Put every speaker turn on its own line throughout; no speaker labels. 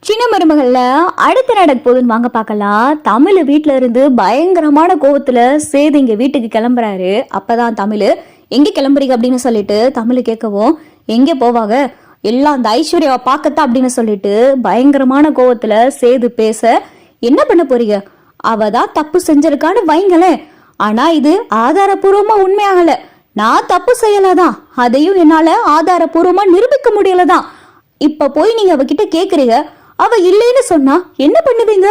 சின்ன மருமகள்ல அடுத்த நடக்க போகுதுன்னு வாங்க பார்க்கலாம். தமிழ் வீட்டுல இருந்து பயங்கரமான கோவத்துல சேது இங்க வீட்டுக்கு கிளம்புறாரு. அப்பதான் தமிழ் எங்க கிளம்புறீங்க அப்படின்னு சொல்லிட்டு தமிழ் கேட்கவும், எங்க போவாங்க எல்லாம் அந்த ஐஸ்வர்யாவை பார்க்கத்தான் அப்படின்னு சொல்லிட்டு பயங்கரமான கோவத்துல சேது பேச, என்ன பண்ண போறீங்க, அவ தான் தப்பு செஞ்சிருக்கான்னு வைங்களேன், ஆனா இது ஆதாரபூர்வமா உண்மையாகல, நான் தப்பு செய்யலதான், அதையும் என்னால ஆதாரபூர்வமா நிரூபிக்க முடியலதான். இப்ப போய் நீங்க அவகிட்ட கேக்குறீங்க, அவ இல்லைன்னு சொன்னா என்ன பண்ணுவீங்க,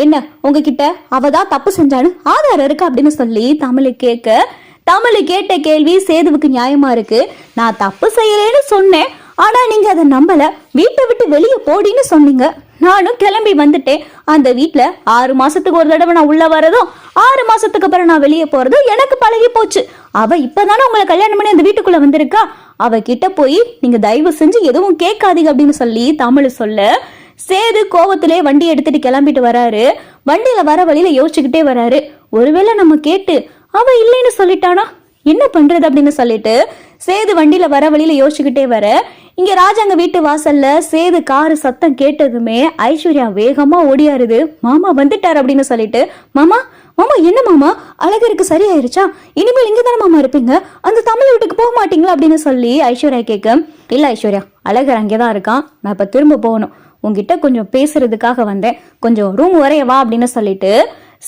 என்ன உங்ககிட்ட அவதான் தப்பு செஞ்சான்னு ஆதாரம் இருக்கு அப்படின்னு சொல்லி தமிழ் கேட்க, தமிழ் கேட்ட கேள்வி சேதுவுக்கு நியாயமா இருக்கு. நான் தப்பு செய்யலேன்னு சொன்னேன், ஆனா நீங்க அதை நம்பல, வீட்டை விட்டு வெளியே போடின்னு சொன்னீங்க, நானும் கிளம்பி வந்துட்டேன். அந்த வீட்டுல 6 மாசத்துக்கு ஒரு தடவை நான் உள்ள வரதும் 6 மாசத்துக்கு அப்புறம் நான் வெளியே போறதும் எனக்கு பழகி போச்சு. அவ இப்பதானே உங்களை கல்யாணம் பண்ணி அந்த வீட்டுக்குள்ள வந்திருக்கா, அவ கிட்ட போய் நீங்க தயவு செஞ்சு எதுவும் கேட்காதீங்க அப்படின்னு சொல்லி தமிழ் சொல்ல, சேது கோவத்திலே வண்டி எடுத்துட்டு கிளம்பிட்டு வராரு. வண்டியில வர வழியில யோசிச்சுக்கிட்டே வராரு, ஒருவேளை நம்ம கேட்டு அவ இல்லைன்னு சொல்லிட்டானா என்ன பண்றது அப்படின்னு சொல்லிட்டு சேது வண்டியில வர வழியில யோசிச்சுக்கிட்டே வர, இங்க ராஜாங்க வீட்டு வாசல்ல சேது காரு சத்தம் கேட்டதுமே ஐஸ்வர்யா வேகமா ஓடியாருது. மாமா வந்துட்டாரு அப்படின்னு சொல்லிட்டு, மாமா மாமா என்ன மாமா அழகருக்கு சரியாயிருச்சா, இனிமேல் இங்கதானே மாமா இருப்பீங்க, அந்த தமிழ் வீட்டுக்கு போக மாட்டீங்களா அப்படின்னு சொல்லி ஐஸ்வர்யா கேட்க, இல்ல ஐஸ்வர்யா அழகர் அங்கேதான் இருக்கான், நான் இப்ப திரும்ப போகணும், உங்ககிட்ட கொஞ்சம் பேசுறதுக்காக வந்தேன், கொஞ்சம் ரூம் வரைய வா அப்படின்னு சொல்லிட்டு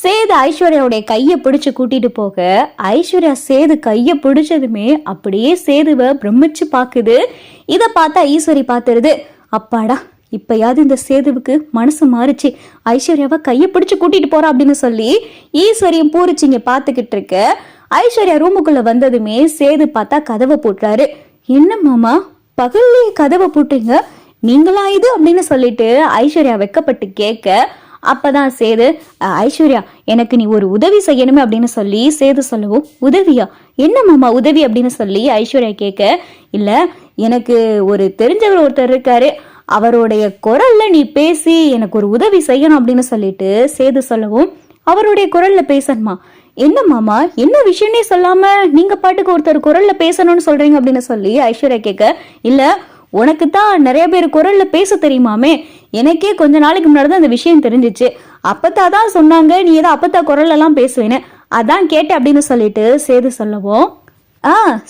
சேது ஐஸ்வர்யாவுடைய கையை பிடிச்சு கூட்டிட்டு போக, ஐஸ்வர்யா சேது கையை பிடிச்சதுமே அப்படியே சேதுவை பிரமிச்சு பாக்குது. இதை பார்த்தா ஈஸ்வரி பாத்துருது, அப்பாடா இப்பயாவது இந்த சேதுவுக்கு மனசு மாறிச்சு, ஐஸ்வர்யாவை கையை பிடிச்சு கூட்டிட்டு போறா அப்படின்னு சொல்லி ஈஸ்வரியும் பூரிச்சிங்க பாத்துக்கிட்டு இருக்க. ஐஸ்வர்யா ரூமுக்குள்ள வந்ததுமே சேது பார்த்தா கதவை போட்டுறாரு. என்ன மாமா பகல்லே கதவை போட்டீங்க, நீங்களா இது அப்படின்னு சொல்லிட்டு ஐஸ்வர்யா வெக்கப்பட்டு கேட்க, அப்பதான் சேது, ஐஸ்வர்யா எனக்கு நீ ஒரு உதவி செய்யணுமே அப்படின்னு சொல்லி சேது சொல்லவும், உதவியா என்ன மாமா உதவி அப்படின்னு சொல்லி ஐஸ்வர்யா கேட்க, இல்ல எனக்கு ஒரு தெரிஞ்சவர் ஒருத்தர் இருக்காரு, அவருடைய குரல்ல நீ பேசி எனக்கு ஒரு உதவி செய்யணும் அப்படின்னு சொல்லிட்டு சேது சொல்லவும், அவருடைய குரல்ல பேசணுமா, என்ன மாமா என்ன விஷயமே சொல்லாம நீங்க பாட்டுக்கு ஒருத்தர் குரல்ல பேசணும்னு சொல்றீங்க அப்படின்னு சொல்லி ஐஸ்வர்யா கேட்க, இல்ல உனக்கு தான் நிறைய பேர் குரல்ல பேச தெரியுமாமே, எனக்கே கொஞ்ச நாளைக்கு முன்னாடி தான் அந்த விஷயம் தெரிஞ்சிச்சு, அப்பத்தா தான் சொன்னாங்க நீ ஏதோ அப்பத்தா குரல் எல்லாம் பேசுவேன்னு, அதான் கேட்டேன் அப்படின்னு சொல்லிட்டு சேது சொல்லவும்,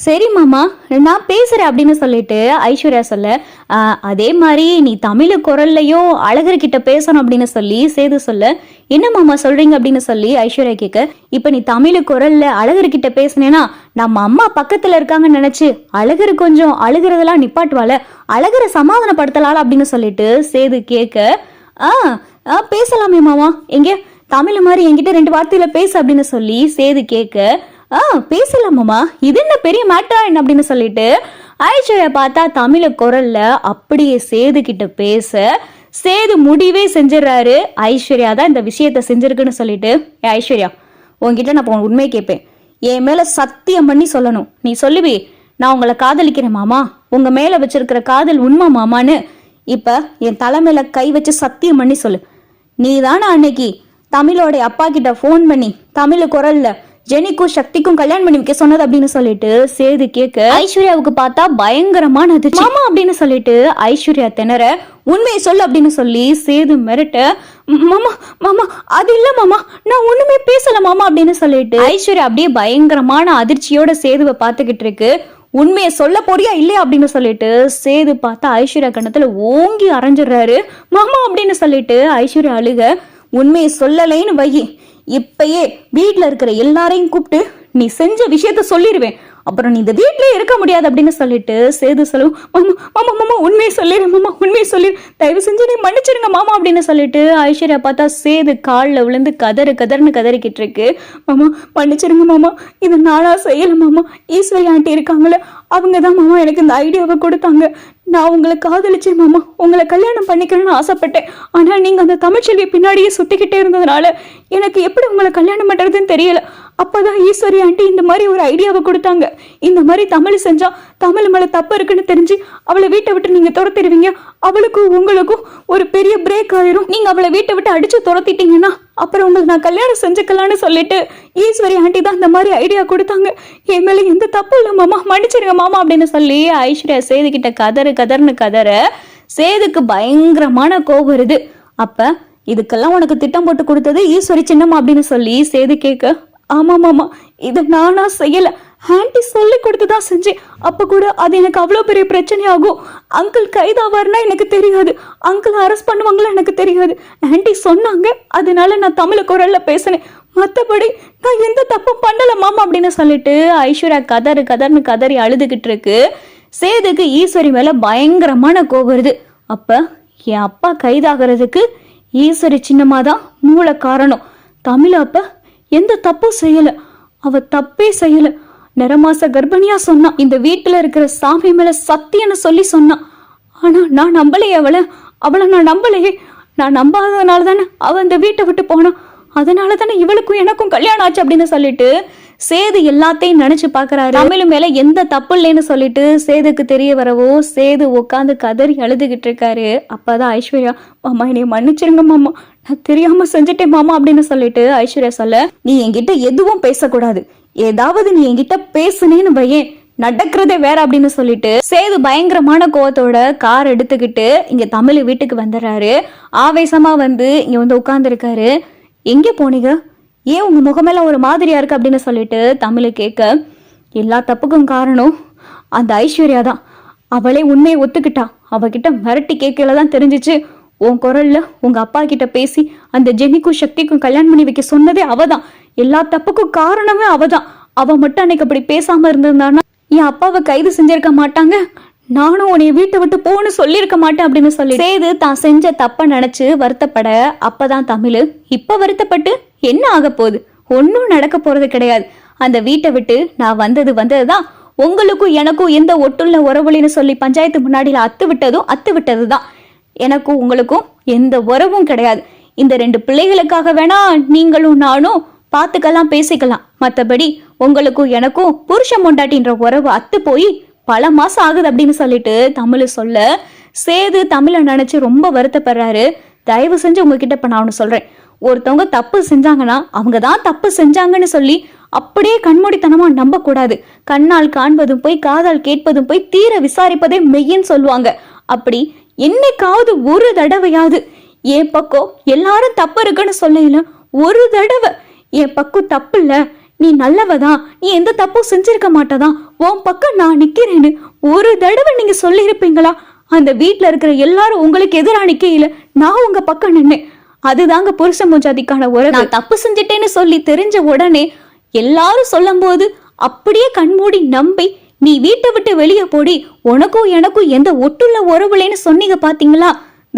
சரி மாமா நான் பேசுறேன் அப்படின்னு சொல்லிட்டு ஐஸ்வர்யா சொல்ல, அதே மாதிரி நீ தமிழ் குரல்லையும் அழகர்கிட்ட பேசணும் அப்படின்னு சொல்லி சேது சொல்ல, என்ன மாமா சொல்றீங்க அப்படின்னு சொல்லி ஐஸ்வர்யா கேட்க, இப்ப நீ தமிழ் குரல்ல அழகர்கிட்ட பேசுனேன்னா நம்ம அம்மா பக்கத்துல இருக்காங்கன்னு நினைச்சு அழகர் கொஞ்சம் அழுகிறதெல்லாம் நிப்பாட்டுவாள, அழகரை சமாதானப்படுத்தலாம் அப்படின்னு சொல்லிட்டு சேது கேட்க, பேசலாமே மாமா, எங்க தமிழ் மாதிரி என்கிட்ட 2 வார்த்தையில பேசு அப்படின்னு சொல்லி சேது கேட்க, பேசலாமாமா இது என்ன பெரிய மேட்டரா என்ன அப்படின்னு சொல்லிட்டு ஐஸ்வர்யா பார்த்தா தமிழ குரல்ல அப்படியே சேது கிட்ட பேச, சேது முடிவே செஞ்சிடறாரு, ஐஸ்வர்யா தான் இந்த விஷயத்த செஞ்சிருக்குன்னு சொல்லிட்டு, ஐஸ்வர்யா உன்கிட்ட நான் உண்மையை கேட்பேன், என் மேல சத்தியம் பண்ணி சொல்லணும், நீ சொல்லுவி நான் உங்களை காதலிக்கிறேன் மாமா, உங்க மேல வச்சிருக்கிற காதல் உண்மை மாமான்னு, இப்ப என் தலைமையில கை வச்சு சத்தியம் பண்ணி சொல்லு, நீ தானே அன்னைக்கு தமிழோட அப்பா கிட்ட போன் பண்ணி தமிழ் குரல்ல ஜெனிக்கும் சக்திக்கும் கல்யாணம் பண்ணி வைக்க சொன்னது அப்படின்னு சொல்லிட்டு சேது கேட்க, ஐஸ்வர்யாவுக்கு பார்த்தா பயங்கரமான அதிர்ச்சி. மாமா அப்படின்னு சொல்லிட்டு ஐஸ்வர்யா திணற, உண்மையை சொல்லு அப்படின்னு சொல்லி சேது மிரட்ட, மாமா மாமா அது இல்ல மாமா நான் ஒண்ணுமே பேசல மாமா அப்படின்னு சொல்லிட்டு ஐஸ்வர்யா அப்படியே பயங்கரமான அதிர்ச்சியோட சேதுவை பார்த்துக்கிட்டு இருக்கு. உண்மையை சொல்ல போறியா இல்லையா அப்படின்னு சொல்லிட்டு சேது பார்த்தா ஐஸ்வர்யா கண்ணத்துல ஓங்கி அரைஞ்சிடுறாரு. மாமா அப்படின்னு சொல்லிட்டு ஐஸ்வர்யா அழுக, உண்மையை சொல்லலைன்னு வை, இப்பயே வீட்டுல இருக்கிற எல்லாரையும் கூப்பிட்டு நீ செஞ்ச விஷயத்த சொல்லிடுவேன், அப்புறம் நீ இந்த வீட்லயே இருக்க முடியாது அப்படின்னு சொல்லிட்டு சேது சொல்லுவோம், மாமா மாமா மாமா உண்மையை சொல்லிடு மாமா உண்மையை சொல்லிடு, தயவு செஞ்சு நீ மன்னிச்சிருங்க மாமா அப்படின்னு சொல்லிட்டு ஐஸ்வர்யா பார்த்தா சேது காலில் விழுந்து கதறுன்னு கதறிக்கிட்டு இருக்கு. மாமா மன்னிச்சிருங்க மாமா, இது நானா செய்யல மாமா, ஈஸ்வரி ஆண்டி இருக்காங்களே அவங்க தான் மாமா எனக்கு இந்த ஐடியாவை கொடுத்தாங்க, நான் உங்களை காதலிச்சேன் மாமா, உங்களை கல்யாணம் பண்ணிக்கணும்னு ஆசைப்பட்டேன், ஆனா நீங்க அந்த தமிழ்ச்செல்வி பின்னாடியே சுத்திக்கிட்டே இருந்ததுனால எனக்கு எப்படி உங்களை கல்யாணம் பண்றதுன்னு தெரியல, அப்பதான் ஈஸ்வரி ஆண்டி இந்த மாதிரி ஒரு ஐடியாவை கொடுத்தாங்க, இந்த மாதிரி தமிழ் செஞ்சா தமிழ் மேல தப்பு இருக்குன்னு தெரிஞ்சு அவளை வீட்டை விட்டு நீங்க துரத்திடுவீங்க, அவளுக்கும் உங்களுக்கும் ஒரு பெரிய பிரேக் ஆயிரும், நீங்க அவளை வீட்டை விட்டு அடிச்சு துரத்திட்டீங்கன்னா அப்புறம் உங்களுக்கு நான் கல்யாணம் செஞ்சுக்கலான்னு சொல்லிட்டு ஈஸ்வரி ஆண்டி தான் இந்த மாதிரி ஐடியா கொடுத்தாங்க, என் மேல எந்த தப்பு இல்லை மாமா மன்னிச்சிருங்க மாமா அப்படின்னு சொல்லி ஐஸ்வர்யா சேது கிட்ட கதறு கதர்னு கதற, சேதுக்கு பயங்கரமான கோபம் வருது. அப்ப இதுக்கெல்லாம் உனக்கு திட்டம் போட்டு கொடுத்தது ஈஸ்வரி சின்னம்மா அப்படின்னு சொல்லி சேது கேட்க, ஆமா மாமா, இதை நானா செய்யல, ஆன்டி சொல்லி கொடுத்துதான் செஞ்சேன். அப்ப கூட அது எனக்கு அவ்வளவு பெரிய பிரச்சனை ஆகும். அங்கிள் கைதாவாருன்னா எனக்கு தெரியாது, அங்கிள் அரெஸ்ட் பண்ணுவாங்களா எனக்கு தெரியாது. ஆன்டி சொன்னாங்க, அதனால நான் தமிழ் குரல்ல பேசினேன். மற்றபடி நான் எந்த தப்பும் பண்ணல மாமா அப்படின்னு சொல்லிட்டு ஐஸ்வர்யா கதர்னு கதறி அழுதுகிட்டு இருக்கு. சேதுக்கு ஈஸ்வரி மேல பயங்கரமான கோபம் வருது. அப்ப என் அப்பா கைதாகிறதுக்கு ஈஸ்வரி சின்னம்மா தான் மூல காரணம். தமிழ் அப்ப எந்த தப்பும் செய்யல, அவ தப்பே செய்யல. நிறமாச கர்ப்பிணியா சொன்னான். இந்த வீட்டுல இருக்கிற சாமி மேல சத்தியன்னு சொல்லி சொன்னான். ஆனா நான் நம்பலையே அவளை நான் நம்பலையே. நான் நம்பாததுனால தானே அவ இந்த வீட்டை விட்டு போனான். அதனால தானே இவளுக்கும் எனக்கும் கல்யாணம் ஆச்சு அப்படின்னு சொல்லிட்டு சேது எல்லாத்தையும் நினைச்சு பாக்குறாரு. தமிழ் மேல எந்த தப்பு இல்லைன்னு சொல்லிட்டு சேதுக்கு தெரிய வரவோ சேது உட்காந்து கதறி அழுதுகிட்டு இருக்காரு. அப்பதான் ஐஸ்வர்யா, மாமா என்னைய மன்னிச்சிருங்க மாமா, நான் தெரியாம செஞ்சுட்டேன் மாமா அப்படின்னு சொல்லிட்டு ஐஸ்வர்யா சொல்ல, நீ என்கிட்ட எதுவும் பேசக்கூடாது, ஏதாவது நீ என்கிட்ட பேசுனேன்னு பையன் நடக்கிறதே வேற அப்படின்னு சொல்லிட்டு சேது பயங்கரமான கோவத்தோட கார் எடுத்துக்கிட்டு இங்க தமிழ் வீட்டுக்கு வந்துடுறாரு. ஆவேசமா வந்து இங்க வந்து உட்கார்ந்து இருக்காரு. எங்க போனீங்க, ஏன் உங்க முகமெல்லாம் ஒரு மாதிரியா இருக்கு அப்படின்னு சொல்லிட்டு தமிழ் கேட்க, எல்லா தப்புக்கும் காரணம் அந்த ஐஸ்வர்யா தான். அவளே உண்மையை ஒத்துக்கிட்டா. அவகிட்ட மிரட்டி கேட்கல தான் தெரிஞ்சிச்சு உன் குரல்ல உங்க அப்பா கிட்ட பேசி அந்த ஜெனிக்கும் சக்திக்கும் கல்யாணம் பண்ணி வைக்க சொன்னதே அவதான். எல்லா தப்புக்கும் காரணமே அவதான். அவ மட்டும் அன்னைக்கு அப்படி பேசாம இருந்திருந்தானா என் அப்பாவை கைது செஞ்சிருக்க மாட்டாங்க, நானும் உன்னைய வீட்டை விட்டு போன்னு சொல்லியிருக்க மாட்டேன் அப்படின்னு சொல்லி சேது தான் செஞ்ச தப்ப நினைச்சு வருத்தப்பட, அப்பதான் தமிழ், இப்ப வருத்தப்பட்டு என்ன ஆக போகுது, ஒன்னும் நடக்க போறது கிடையாது. அந்த வீட்டை விட்டு நான் வந்ததுதான் உங்களுக்கும் எனக்கும் எந்த ஒட்டுள்ள உறவுலின்னு சொல்லி பஞ்சாயத்து முன்னாடியில அத்து விட்டதுதான். எனக்கும் உங்களுக்கும் எந்த உறவும் கிடையாது. இந்த 2 பிள்ளைகளுக்காக வேணா நீங்களும் நானும் பார்த்துக்கலாம், பேசிக்கலாம். மற்றபடி உங்களுக்கும் எனக்கும் புருஷன் பொண்டாட்டின்ற உறவு அத்து போய் பல மாசம் ஆகுது அப்படின்னு சொல்லிட்டு தமிழ் சொல்ல, சேது தமிழை நினைச்சு ரொம்ப வருத்தப்படுறாரு. தயவு செஞ்சு உங்ககிட்ட இப்ப நான் ஒன்று சொல்றேன், ஒருத்தவங்க தப்பு செஞ்சாங்கன்னா அவங்க தான் தப்பு செஞ்சாங்கன்னு சொல்லி அப்படியே கண்மூடித்தனமா நம்ப கூடாது. கண்ணால் காண்பதும் போய் காதால் கேட்பதும் போய் தீர விசாரிப்பதே மெய்யின்னு சொல்லுவாங்க. அப்படி என்னைக்காவது ஒரு தடவையாவது என் பக்கம் எல்லாரும் தப்பு இருக்குன்னு சொல்லல, ஒரு தடவை என் பக்கம் தப்பு இல்ல, நீ நல்லவதான், நீ எந்த தப்பும் செஞ்சிருக்க மாட்டதான், உன் பக்கம் நான் நிக்கிறேன்னு ஒரு தடவை நீங்க சொல்லியிருப்பீங்களா? அந்த வீட்டுல இருக்கிற எல்லாரும் உங்களுக்கு எதிராக நிக்கையில நான் உங்க பக்கம் நின்னேன். அதுதாங்க புருஷ முஜாதிக்கான உறவு. நான் தப்பு செஞ்சிட்டேன்னு சொல்லி தெரிஞ்ச உடனே எல்லாரும் சொல்லும் போது அப்படியே கண்மூடி நம்பி நீ வீட்டை விட்டு வெளியே போடி, உனக்கும் எனக்கும் எந்த ஒட்டுள்ள உறவுலேன்னு சொன்னீங்க பாத்தீங்களா?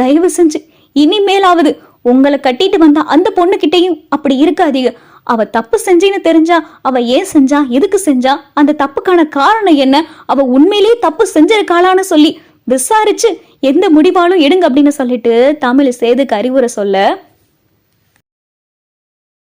தயவு செஞ்சு இனிமேலாவது உங்களை கட்டிட்டு வந்தா அந்த பொண்ணு கிட்டையும் அப்படி இருக்காதீங்க. அவ தப்பு செஞ்சேன்னு தெரிஞ்சா அவ ஏன் செஞ்சா, எதுக்கு செஞ்சா, அந்த தப்புக்கான காரணம் என்ன, அவ உண்மையிலேயே தப்பு செஞ்சிருக்காளான்னு சொல்லி விசாரிச்சு எந்த முடிவாலும் எடுங்க அப்படின்னு சொல்லிட்டு தமிழ் சேதுக்கு அறிவுரை சொல்ல,